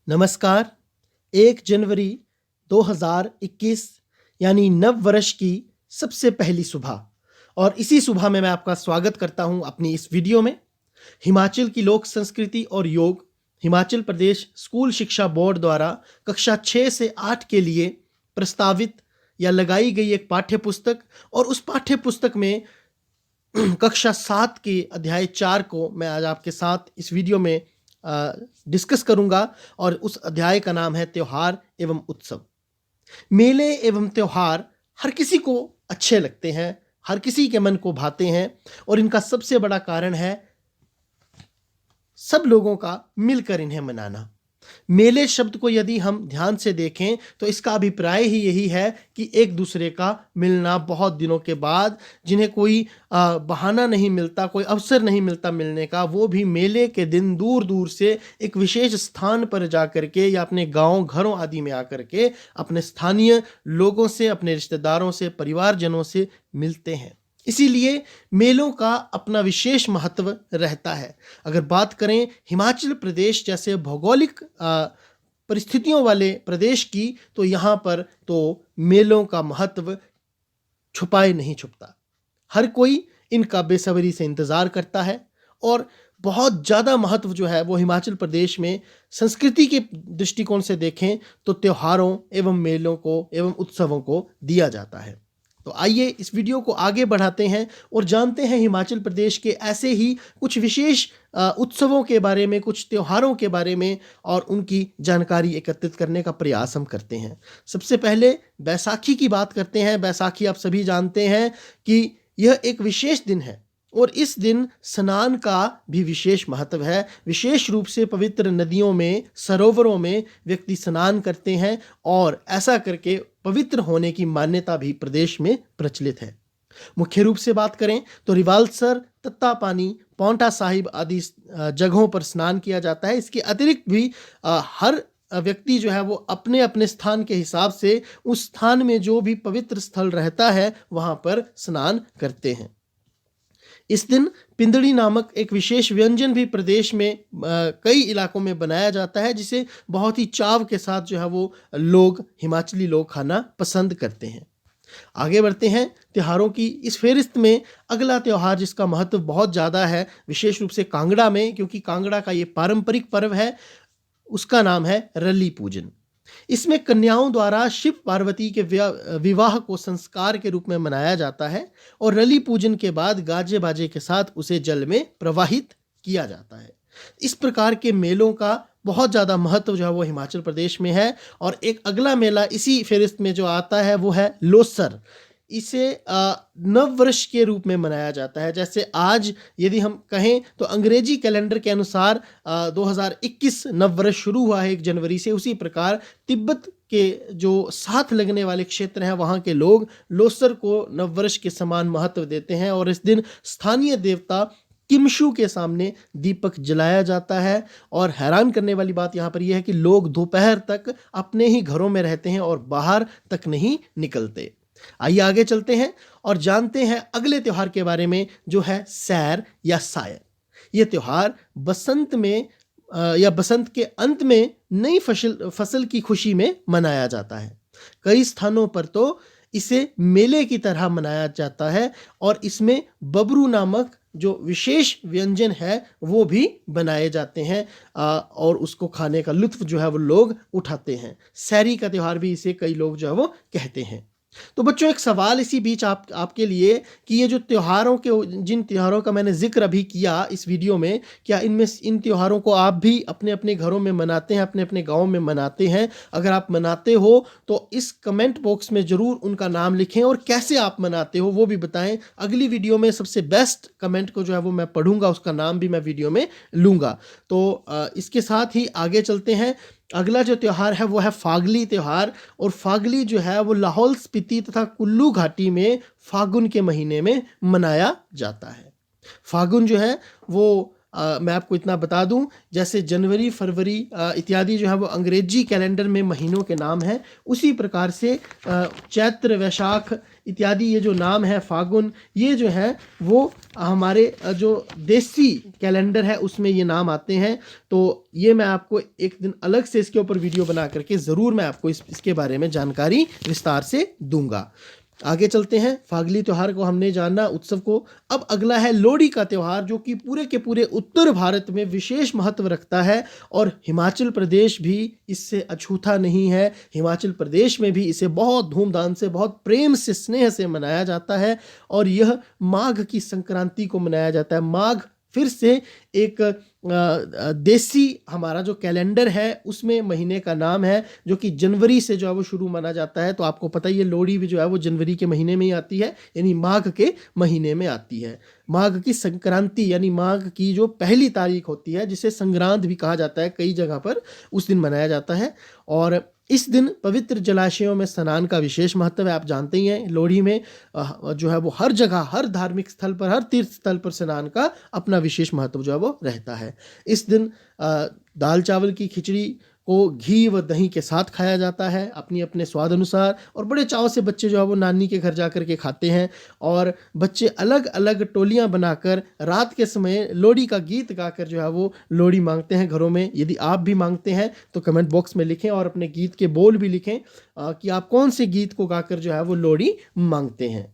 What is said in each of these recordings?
नमस्कार। 1 जनवरी 2021 यानी नव वर्ष की सबसे पहली सुबह, और इसी सुबह में मैं आपका स्वागत करता हूं अपनी इस वीडियो में। हिमाचल की लोक संस्कृति और योग हिमाचल प्रदेश स्कूल शिक्षा बोर्ड द्वारा कक्षा 6 से 8 के लिए प्रस्तावित या लगाई गई एक पाठ्य पुस्तक, और उस पाठ्य पुस्तक में कक्षा 7 के अध्याय 4 को मैं आज आपके साथ इस वीडियो में डिस्कस करूंगा, और उस अध्याय का नाम है त्योहार एवं उत्सव। मेले एवं त्योहार हर किसी को अच्छे लगते हैं, हर किसी के मन को भाते हैं, और इनका सबसे बड़ा कारण है सब लोगों का मिलकर इन्हें मनाना। मेले शब्द को यदि हम ध्यान से देखें तो इसका अभिप्राय ही यही है कि एक दूसरे का मिलना, बहुत दिनों के बाद जिन्हें कोई बहाना नहीं मिलता, कोई अवसर नहीं मिलता मिलने का, वो भी मेले के दिन दूर दूर से एक विशेष स्थान पर जा कर के या अपने गांव घरों आदि में आकर के अपने स्थानीय लोगों से, अपने रिश्तेदारों से, परिवारजनों से मिलते हैं। इसीलिए मेलों का अपना विशेष महत्व रहता है। अगर बात करें हिमाचल प्रदेश जैसे भौगोलिक परिस्थितियों वाले प्रदेश की, तो यहाँ पर तो मेलों का महत्व छुपाए नहीं छुपता। हर कोई इनका बेसब्री से इंतज़ार करता है, और बहुत ज़्यादा महत्व जो है वो हिमाचल प्रदेश में संस्कृति के दृष्टिकोण से देखें तो त्योहारों एवं मेलों को एवं उत्सवों को दिया जाता है। तो आइए इस वीडियो को आगे बढ़ाते हैं और जानते हैं हिमाचल प्रदेश के ऐसे ही कुछ विशेष उत्सवों के बारे में, कुछ त्योहारों के बारे में, और उनकी जानकारी एकत्रित करने का प्रयास हम करते हैं। सबसे पहले बैसाखी की बात करते हैं। बैसाखी आप सभी जानते हैं कि यह एक विशेष दिन है, और इस दिन स्नान का भी विशेष महत्व है। विशेष रूप से पवित्र नदियों में, सरोवरों में व्यक्ति स्नान करते हैं, और ऐसा करके पवित्र होने की मान्यता भी प्रदेश में प्रचलित है। मुख्य रूप से बात करें तो रिवाल्सर, तत्तापानी, पांवटा साहिब आदि जगहों पर स्नान किया जाता है। इसके अतिरिक्त भी हर व्यक्ति जो है वो अपने अपने स्थान के हिसाब से उस स्थान में जो भी पवित्र स्थल रहता है वहाँ पर स्नान करते हैं। इस दिन पिंदड़ी नामक एक विशेष व्यंजन भी प्रदेश में कई इलाकों में बनाया जाता है, जिसे बहुत ही चाव के साथ जो है वो लोग, हिमाचली लोग खाना पसंद करते हैं। आगे बढ़ते हैं त्योहारों की इस फेरिस्त में। अगला त्योहार जिसका महत्व बहुत ज़्यादा है, विशेष रूप से कांगड़ा में, क्योंकि कांगड़ा का ये पारंपरिक पर्व है, उसका नाम है रली पूजन। इसमें कन्याओं द्वारा शिव पार्वती के विवाह को संस्कार के रूप में मनाया जाता है, और रली पूजन के बाद गाजे बाजे के साथ उसे जल में प्रवाहित किया जाता है। इस प्रकार के मेलों का बहुत ज़्यादा महत्व जो है वो हिमाचल प्रदेश में है। और एक अगला मेला इसी फहरिस्त में जो आता है वो है लोसर। इसे नव वर्ष के रूप में मनाया जाता है। जैसे आज यदि हम कहें तो अंग्रेजी कैलेंडर के अनुसार 2021 नव वर्ष शुरू हुआ है 1 जनवरी से, उसी प्रकार तिब्बत के जो साथ लगने वाले क्षेत्र हैं वहाँ के लोग लोसर को नव वर्ष के समान महत्व देते हैं, और इस दिन स्थानीय देवता किमशु के सामने दीपक जलाया जाता है। और हैरान करने वाली बात यहाँ पर यह है कि लोग दोपहर तक अपने ही घरों में रहते हैं और बाहर तक नहीं निकलते। आइए आगे चलते हैं और जानते हैं अगले त्योहार के बारे में, जो है सैर या सायर। यह त्योहार बसंत में या बसंत के अंत में नई फसल की खुशी में मनाया जाता है। कई स्थानों पर तो इसे मेले की तरह मनाया जाता है, और इसमें बबरू नामक जो विशेष व्यंजन है वो भी बनाए जाते हैं, और उसको खाने का लुत्फ जो है वो लोग उठाते हैं। सैरी का त्योहार भी इसे कई लोग जो है वो कहते हैं। तो बच्चों, एक सवाल इसी बीच आपके लिए कि ये जो त्योहारों के, जिन त्योहारों का मैंने जिक्र अभी किया इस वीडियो में, क्या इन त्योहारों को आप भी अपने अपने घरों में मनाते हैं, अपने अपने गांव में मनाते हैं? अगर आप मनाते हो तो इस कमेंट बॉक्स में ज़रूर उनका नाम लिखें, और कैसे आप मनाते हो वो भी बताएं। अगली वीडियो में सबसे बेस्ट कमेंट को जो है वो मैं पढ़ूंगा, उसका नाम भी मैं वीडियो में लूँगा। तो इसके साथ ही आगे चलते हैं। अगला जो त्यौहार है वो है फागली त्यौहार, और फागली जो है वो लाहौल स्पीति तथा कुल्लू घाटी में फागुन के महीने में मनाया जाता है। फागुन जो है वो मैं आपको इतना बता दूं, जैसे जनवरी, फरवरी इत्यादि जो है वो अंग्रेजी कैलेंडर में महीनों के नाम हैं, उसी प्रकार से चैत्र, वैशाख इत्यादि ये जो नाम है, फागुन, ये जो है वो हमारे जो देसी कैलेंडर है उसमें ये नाम आते हैं। तो ये मैं आपको एक दिन अलग से इसके ऊपर वीडियो बना करके ज़रूर मैं आपको इसके बारे में जानकारी विस्तार से दूंगा। आगे चलते हैं। फागली त्यौहार को हमने जाना, उत्सव को। अब अगला है लोहड़ी का त्यौहार, जो कि पूरे के पूरे उत्तर भारत में विशेष महत्व रखता है और हिमाचल प्रदेश भी इससे अछूता नहीं है। हिमाचल प्रदेश में भी इसे बहुत धूमधाम से, बहुत प्रेम से, स्नेह से मनाया जाता है और यह माघ की संक्रांति को मनाया जाता है। माघ फिर से एक देसी हमारा जो कैलेंडर है उसमें महीने का नाम है, जो कि जनवरी से जो है वो शुरू माना जाता है। तो आपको पता ही है लोहड़ी भी जो है वो जनवरी के महीने में ही आती है, यानी माघ के महीने में आती है। माघ की संक्रांति यानी माघ की जो पहली तारीख होती है, जिसे संग्रांद भी कहा जाता है कई जगह पर, उस दिन मनाया जाता है। और इस दिन पवित्र जलाशयों में स्नान का विशेष महत्व है। आप जानते ही हैं लोहड़ी में जो है वो हर जगह, हर धार्मिक स्थल पर, हर तीर्थ स्थल पर स्नान का अपना विशेष महत्व जो है वो रहता है। इस दिन दाल चावल की खिचड़ी को घी व दही के साथ खाया जाता है अपनी अपने स्वाद अनुसार, और बड़े चाव से बच्चे जो है वो नानी के घर जा कर के खाते हैं। और बच्चे अलग अलग टोलियां बनाकर रात के समय लोहड़ी का गीत गाकर जो है वो लोहड़ी मांगते हैं घरों में। यदि आप भी मांगते हैं तो कमेंट बॉक्स में लिखें और अपने गीत के बोल भी लिखें कि आप कौन से गीत को गाकर जो है वो लोहड़ी मांगते हैं।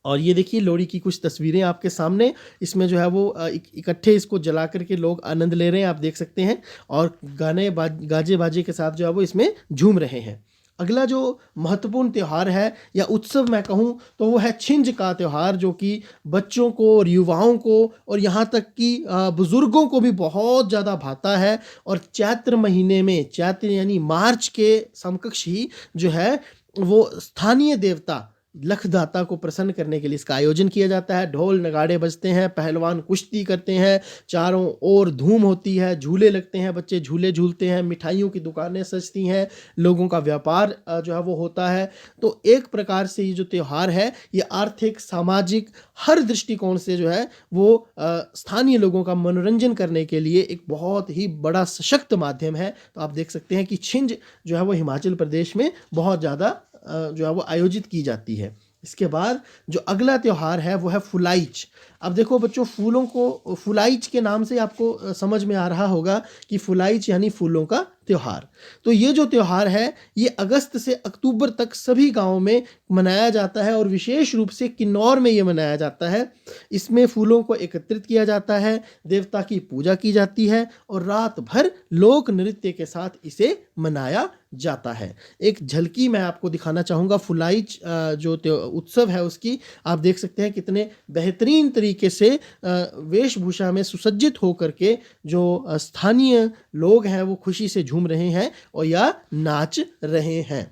और ये देखिए लोहड़ी की कुछ तस्वीरें आपके सामने, इसमें जो है वो इकट्ठे इसको जला करके लोग आनंद ले रहे हैं, आप देख सकते हैं, और गाजे बाजे के साथ जो है वो इसमें झूम रहे हैं। अगला जो महत्वपूर्ण त्यौहार है या उत्सव मैं कहूँ तो वो है छिंज का त्यौहार, जो कि बच्चों को और युवाओं को और यहाँ तक कि बुज़ुर्गों को भी बहुत ज़्यादा भाता है। और चैत्र महीने में, चैत्र यानी मार्च के समकक्ष ही जो है वो स्थानीय देवता लखदाता को प्रसन्न करने के लिए इसका आयोजन किया जाता है। ढोल नगाड़े बजते हैं, पहलवान कुश्ती करते हैं, चारों ओर धूम होती है, झूले लगते हैं, बच्चे झूले झूलते हैं, मिठाइयों की दुकानें सजती हैं, लोगों का व्यापार जो है वो होता है। तो एक प्रकार से ये जो त्यौहार है ये आर्थिक, सामाजिक, हर दृष्टिकोण से जो है वो स्थानीय लोगों का मनोरंजन करने के लिए एक बहुत ही बड़ा सशक्त माध्यम है। तो आप देख सकते हैं कि छिंज जो है वो हिमाचल प्रदेश में बहुत ज़्यादा जो है वो आयोजित की जाती है। इसके बाद जो अगला त्यौहार है वो है फुलाइच। अब देखो बच्चों, फूलों को, फुलाइच के नाम से आपको समझ में आ रहा होगा कि फुलाइच यानी फूलों का त्यौहार। तो ये जो त्यौहार है ये अगस्त से अक्टूबर तक सभी गांवों में मनाया जाता है और विशेष रूप से किन्नौर में ये मनाया जाता है। इसमें फूलों को एकत्रित किया जाता है, देवता की पूजा की जाती है और रात भर लोक नृत्य के साथ इसे मनाया जाता है। एक झलकी मैं आपको दिखाना चाहूँगा फुलाइच जो उत्सव है उसकी। आप देख सकते हैं कितने बेहतरीन तरीके से वेशभूषा में सुसज्जित होकर के जो स्थानीय लोग हैं वो खुशी से झूम रहे हैं और या नाच रहे हैं।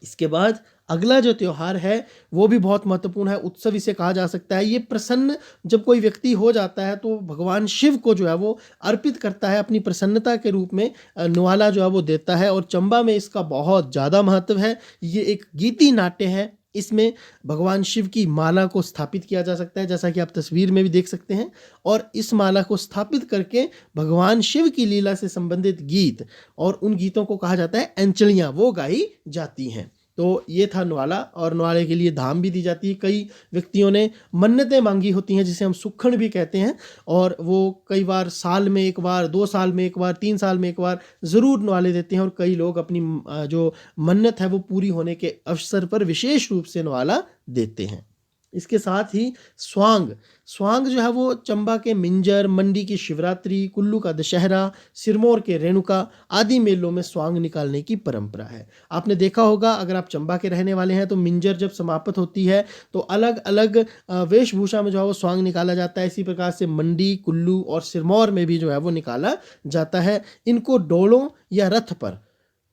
इसके बाद अगला जो त्यौहार है वो भी बहुत महत्वपूर्ण है, उत्सव इसे कहा जा सकता है। ये प्रसन्न जब कोई व्यक्ति हो जाता है तो भगवान शिव को जो है वो अर्पित करता है, अपनी प्रसन्नता के रूप में न्वाला जो है वो देता है। और चंबा में इसका बहुत ज़्यादा महत्व है। ये एक गीति नाट्य है, इसमें भगवान शिव की माला को स्थापित किया जा सकता है, जैसा कि आप तस्वीर में भी देख सकते हैं। और इस माला को स्थापित करके भगवान शिव की लीला से संबंधित गीत, और उन गीतों को कहा जाता है अंचलियाँ, वो गाई जाती हैं। तो ये था न्वाला, और न्वाले के लिए धाम भी दी जाती है। कई व्यक्तियों ने मन्नतें मांगी होती हैं जिसे हम सुक्खन भी कहते हैं, और वो कई बार साल में एक बार, 2 साल में एक बार, 3 साल में एक बार ज़रूर न्वाले देते हैं। और कई लोग अपनी जो मन्नत है वो पूरी होने के अवसर पर विशेष रूप से न्वाला देते हैं। इसके साथ ही स्वांग, स्वांग जो है वो चंबा के मिंजर, मंडी की शिवरात्रि, कुल्लू का दशहरा, सिरमौर के रेणुका आदि मेलों में स्वांग निकालने की परंपरा है। आपने देखा होगा, अगर आप चंबा के रहने वाले हैं तो मिंजर जब समाप्त होती है तो अलग अलग वेशभूषा में जो है वो स्वांग निकाला जाता है। इसी प्रकार से मंडी, कुल्लू और सिरमौर में भी जो है वो निकाला जाता है। इनको डोलों या रथ पर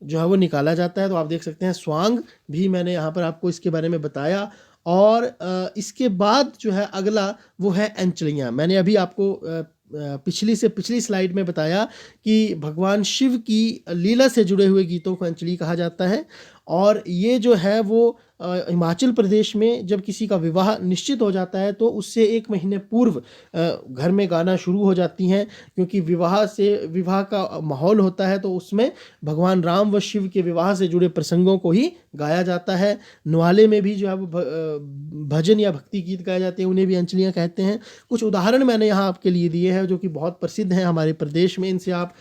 जो है वो निकाला जाता है। तो आप देख सकते हैं स्वांग भी मैंने यहाँ पर आपको इसके बारे में बताया। और इसके बाद जो है अगला वो है अंचलियाँ। मैंने अभी आपको पिछली स्लाइड में बताया कि भगवान शिव की लीला से जुड़े हुए गीतों को अंचली कहा जाता है। और ये जो है वो हिमाचल प्रदेश में जब किसी का विवाह निश्चित हो जाता है तो उससे 1 महीने पूर्व घर में गाना शुरू हो जाती हैं, क्योंकि विवाह का माहौल होता है, तो उसमें भगवान राम व शिव के विवाह से जुड़े प्रसंगों को ही गाया जाता है। न्वाले में भी जो है वो भजन या भक्ति गीत गाए जाते हैं, उन्हें भी अंजलियाँ कहते हैं। कुछ उदाहरण मैंने यहाँ आपके लिए दिए हैं जो कि बहुत प्रसिद्ध हैं हमारे प्रदेश में, इनसे आप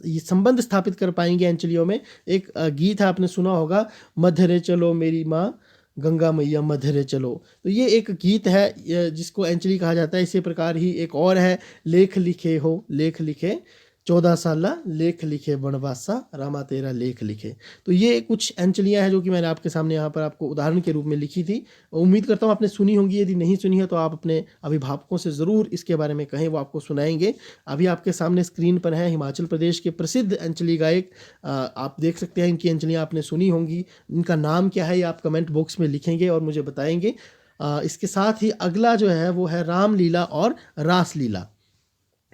ये संबंध स्थापित कर पाएंगे अंजलियों में। एक गीत है, आपने सुना होगा, मधरे चलो मेरी माँ गंगा मैया मधरे चलो। तो ये एक गीत है जिसको अंजलि कहा जाता है। इसी प्रकार ही एक और है, लेख लिखे हो लेख लिखे 14 साला लेख लिखे बनवासा रामा तेरा लेख लिखे। तो ये कुछ अंजलियाँ हैं जो कि मैंने आपके सामने यहाँ पर आपको उदाहरण के रूप में लिखी थी। उम्मीद करता हूँ आपने सुनी होंगी, यदि नहीं सुनी है तो आप अपने अभिभावकों से ज़रूर इसके बारे में कहें, वो आपको सुनाएंगे। अभी आपके सामने स्क्रीन पर है हिमाचल प्रदेश के प्रसिद्ध अंजलि गायक, आप देख सकते हैं इनकी अंजलियाँ आपने सुनी होंगी। इनका नाम क्या है ये आप कमेंट बॉक्स में लिखेंगे और मुझे बताएंगे। इसके साथ ही अगला जो है वो है रामलीला और रासलीला।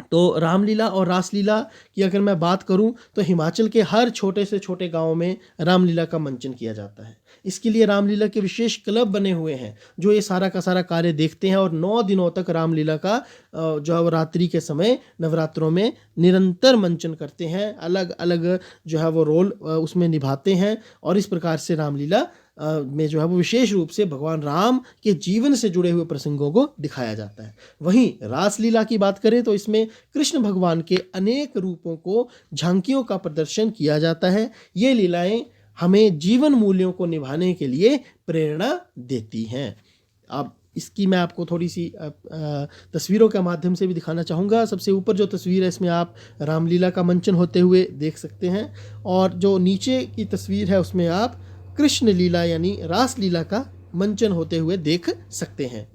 तो रामलीला और रासलीला की अगर मैं बात करूं तो हिमाचल के हर छोटे से छोटे गांव में रामलीला का मंचन किया जाता है। इसके लिए रामलीला के विशेष क्लब बने हुए हैं जो ये सारा का सारा कार्य देखते हैं, और 9 दिनों तक रामलीला का जो है वो रात्रि के समय नवरात्रों में निरंतर मंचन करते हैं। अलग अलग जो है वो रोल उसमें निभाते हैं, और इस प्रकार से रामलीला में जो है वो विशेष रूप से भगवान राम के जीवन से जुड़े हुए प्रसंगों को दिखाया जाता है। वहीं रासलीला की बात करें तो इसमें कृष्ण भगवान के अनेक रूपों को झांकियों का प्रदर्शन किया जाता है। ये लीलाएं हमें जीवन मूल्यों को निभाने के लिए प्रेरणा देती हैं। अब इसकी मैं आपको थोड़ी सी तस्वीरों के माध्यम से भी दिखाना चाहूँगा। सबसे ऊपर जो तस्वीर है इसमें आप रामलीला का मंचन होते हुए देख सकते हैं, और जो नीचे की तस्वीर है उसमें आप कृष्ण लीला यानी रास लीला का मंचन होते हुए देख सकते हैं।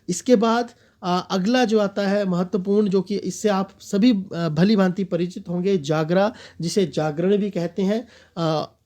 इसके बाद अगला जो आता है महत्वपूर्ण, जो कि इससे आप सभी भली भांति परिचित होंगे, जागरा, जिसे जागरण भी कहते हैं।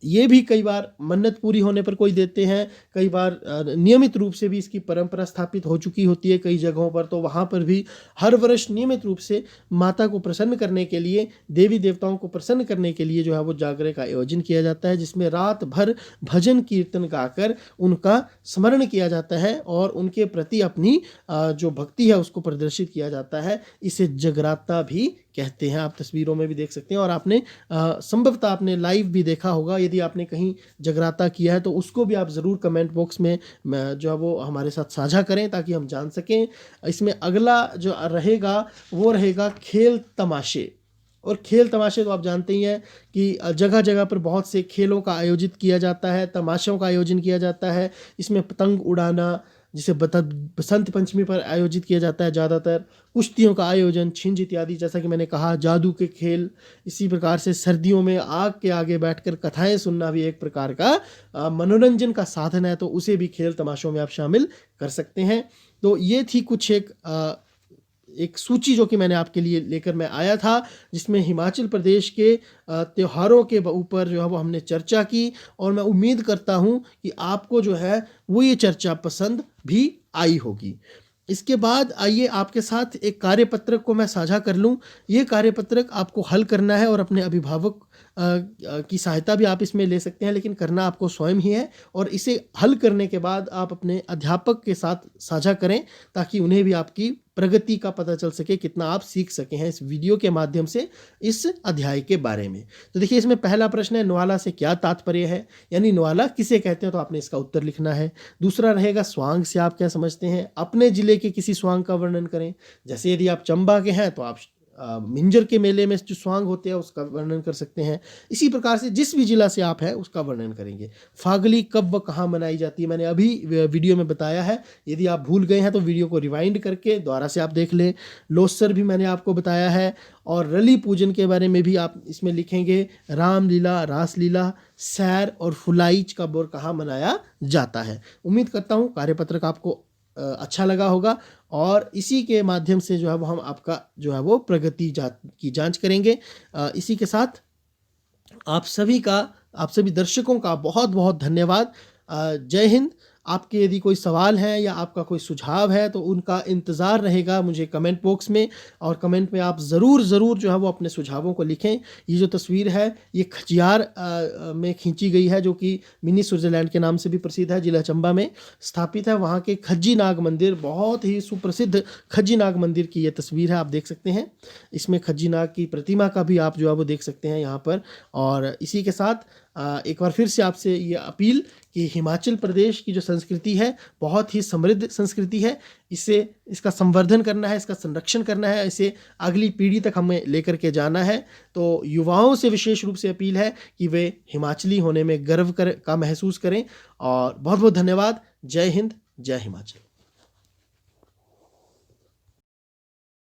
ये भी कई बार मन्नत पूरी होने पर कोई देते हैं, कई बार नियमित रूप से भी इसकी परंपरा स्थापित हो चुकी होती है कई जगहों पर। तो वहाँ पर भी हर वर्ष नियमित रूप से माता को प्रसन्न करने के लिए, देवी देवताओं को प्रसन्न करने के लिए जो है वो जागरे का आयोजन किया जाता है, जिसमें रात भर भजन कीर्तन गाकर उनका स्मरण किया जाता है और उनके प्रति अपनी जो भक्ति है उसको प्रदर्शित किया जाता है। इसे जगराता भी कहते हैं। आप तस्वीरों में भी देख सकते हैं, और आपने संभवतः आपने लाइव भी देखा होगा। यदि आपने कहीं जगराता किया है तो उसको भी आप ज़रूर कमेंट बॉक्स में जो है वो हमारे साथ साझा करें ताकि हम जान सकें। इसमें अगला जो रहेगा वो रहेगा खेल तमाशे। और खेल तमाशे तो आप जानते ही हैं कि जगह जगह पर बहुत से खेलों का आयोजित किया जाता है, तमाशों का आयोजन किया जाता है। इसमें पतंग उड़ाना, जिसे बसंत पंचमी पर आयोजित किया जाता है ज़्यादातर, कुश्तियों का आयोजन, छिंज इत्यादि, जैसा कि मैंने कहा, जादू के खेल। इसी प्रकार से सर्दियों में आग के आगे बैठकर कथाएं सुनना भी एक प्रकार का मनोरंजन का साधन है, तो उसे भी खेल तमाशों में आप शामिल कर सकते हैं। तो ये थी कुछ एक सूची जो कि मैंने आपके लिए लेकर मैं आया था, जिसमें हिमाचल प्रदेश के त्योहारों के ऊपर जो है वो हमने चर्चा की, और मैं उम्मीद करता हूँ कि आपको जो है वो ये चर्चा पसंद भी आई होगी। इसके बाद आइए आपके साथ एक कार्यपत्रक को मैं साझा कर लूँ। ये कार्यपत्रक आपको हल करना है और अपने अभिभावक की सहायता भी आप इसमें ले सकते हैं, लेकिन करना आपको स्वयं ही है। और इसे हल करने के बाद आप अपने अध्यापक के साथ साझा करें ताकि उन्हें भी आपकी प्रगति का पता चल सके, कितना आप सीख सके हैं इस वीडियो के माध्यम से इस अध्याय के बारे में। तो देखिए, इसमें पहला प्रश्न है, न्वाला से क्या तात्पर्य है, यानी न्वाला किसे कहते हैं, तो आपने इसका उत्तर लिखना है। दूसरा रहेगा, स्वांग से आप क्या समझते हैं, अपने जिले के किसी स्वांग का वर्णन करें। जैसे यदि आप चंबा के हैं तो आप मिंजर के मेले में जो स्वांग होते हैं उसका वर्णन कर सकते हैं। इसी प्रकार से जिस भी जिला से आप हैं उसका वर्णन करेंगे। फागली कब व कहाँ मनाई जाती है, मैंने अभी वीडियो में बताया है। यदि आप भूल गए हैं तो वीडियो को रिवाइंड करके दोबारा से आप देख लें। लोसर भी मैंने आपको बताया है, और रली पूजन के बारे में भी आप इसमें लिखेंगे। रामलीला, रासलीला, सैर और फुलाइच का बोर कहाँ मनाया जाता है। उम्मीद करता हूँ कार्यपत्रक आपको अच्छा लगा होगा, और इसी के माध्यम से जो है वो हम आपका जो है वो प्रगति की जांच करेंगे। इसी के साथ आप सभी दर्शकों का बहुत बहुत धन्यवाद। जय हिंद। आपके यदि कोई सवाल है या आपका कोई सुझाव है तो उनका इंतज़ार रहेगा मुझे कमेंट बॉक्स में, और कमेंट में आप ज़रूर जो है वो अपने सुझावों को लिखें। ये जो तस्वीर है ये खजियार में खींची गई है, जो कि मिनी स्विट्ज़रलैंड के नाम से भी प्रसिद्ध है, जिला चंबा में स्थापित है। वहाँ के खज्जी नाग मंदिर, बहुत ही सुप्रसिद्ध खज्जी नाग मंदिर की ये तस्वीर है, आप देख सकते हैं। इसमें खज्जी नाग की प्रतिमा का भी आप जो है वो देख सकते हैं यहाँ पर। और इसी के साथ एक बार फिर से आपसे ये अपील कि हिमाचल प्रदेश की जो संस्कृति है बहुत ही समृद्ध संस्कृति है, इसे इसका संवर्धन करना है, इसका संरक्षण करना है, इसे अगली पीढ़ी तक हमें लेकर के जाना है। तो युवाओं से विशेष रूप से अपील है कि वे हिमाचली होने में गर्व का महसूस करें। और बहुत बहुत धन्यवाद। जय हिंद, जय हिमाचल।